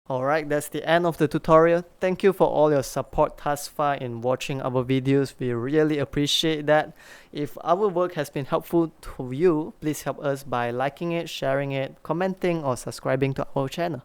Alright, that's the end of the tutorial. Thank you for all your support thus far in watching our videos. We really appreciate that. If our work has been helpful to you, please help us by liking it, sharing it, commenting, or subscribing to our channel.